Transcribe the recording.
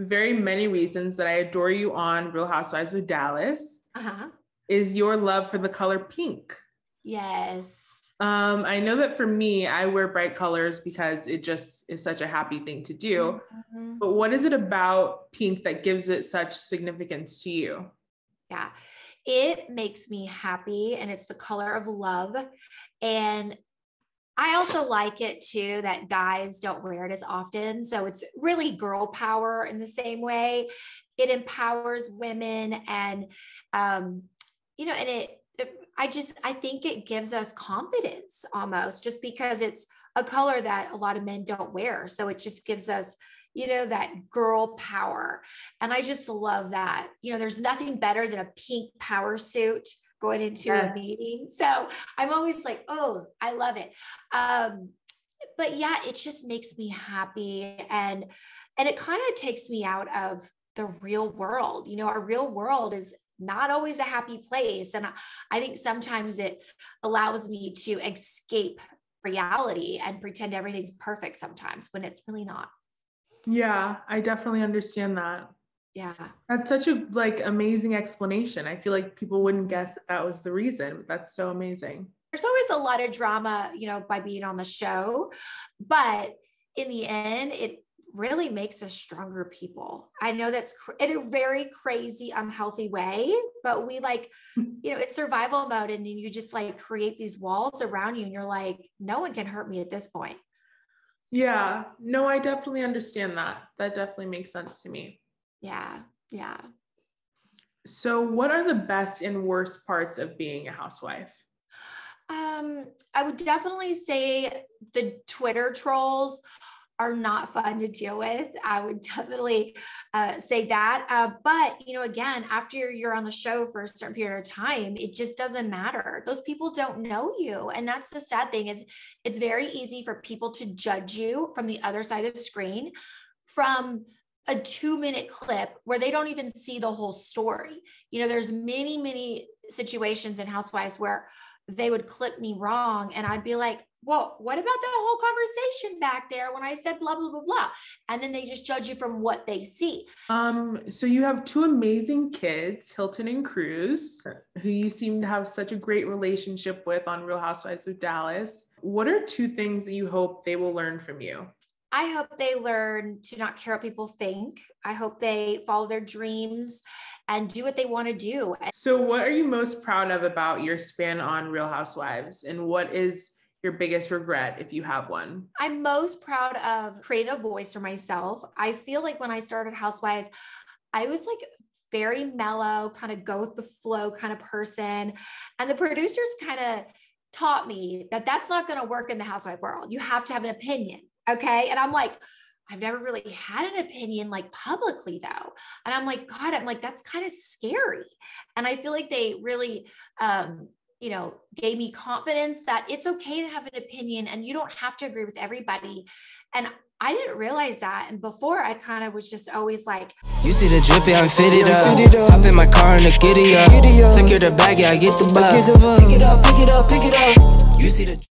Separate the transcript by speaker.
Speaker 1: very many reasons that I adore you on Real Housewives of Dallas
Speaker 2: Uh-huh.
Speaker 1: is your love for the color pink.
Speaker 2: Yes.
Speaker 1: I know that for me, I wear bright colors because it just is such a happy thing to do.
Speaker 2: Mm-hmm.
Speaker 1: But what is it about pink that gives it such significance to you?
Speaker 2: Yeah. It makes me happy, and it's the color of love. And I also like it too that guys don't wear it as often. So it's really girl power in the same way. It empowers women, and I think it gives us confidence almost, just because it's a color that a lot of men don't wear. So it just gives us, that girl power. And I just love that. There's nothing better than a pink power suit going into a meeting. So I'm always like, oh, I love it. But yeah, it just makes me happy. And it kind of takes me out of the real world. Our real world is not always a happy place. And I think sometimes it allows me to escape reality and pretend everything's perfect sometimes when it's really not.
Speaker 1: Yeah, I definitely understand that.
Speaker 2: Yeah.
Speaker 1: That's such a amazing explanation. I feel like people wouldn't guess that was the reason. That's so amazing.
Speaker 2: There's always a lot of drama, by being on the show, but in the end, it really makes us stronger people. I know that's in a very crazy, unhealthy way, but we it's survival mode, and you just create these walls around you, and you're like, no one can hurt me at this point.
Speaker 1: Yeah, no, I definitely understand that. That definitely makes sense to me.
Speaker 2: Yeah. Yeah.
Speaker 1: So what are the best and worst parts of being a housewife?
Speaker 2: I would definitely say the Twitter trolls are not fun to deal with. I would definitely say that. But, again, after you're on the show for a certain period of time, it just doesn't matter. Those people don't know you. And that's the sad thing, is it's very easy for people to judge you from the other side of the screen, from a 2-minute clip where they don't even see the whole story. There's many, many situations in Housewives where they would clip me wrong, and I'd be like, well, what about that whole conversation back there when I said blah, blah, blah, blah? And then they just judge you from what they see.
Speaker 1: So you have 2 amazing kids, Hilton and Cruz, who you seem to have such a great relationship with on Real Housewives of Dallas. What are 2 things that you hope they will learn from you?
Speaker 2: I hope they learn to not care what people think. I hope they follow their dreams and do what they want to do.
Speaker 1: So what are you most proud of about your span on Real Housewives? And what is your biggest regret, if you have one?
Speaker 2: I'm most proud of creating a voice for myself. I feel like when I started Housewives, I was very mellow, kind of go with the flow kind of person. And the producers kind of taught me that that's not going to work in the housewife world. You have to have an opinion. Okay. And I'm like, I've never really had an opinion publicly though. And I'm like, God, that's kind of scary. And I feel like they really, gave me confidence that it's okay to have an opinion and you don't have to agree with everybody. And I didn't realize that. And before, I kind of was just always like,
Speaker 3: you see the drippy, I'm fitted up. Hop in my car and the giddy up. Secure the bag, yeah, I get the bus. Pick it up, pick it up, pick it up. You see the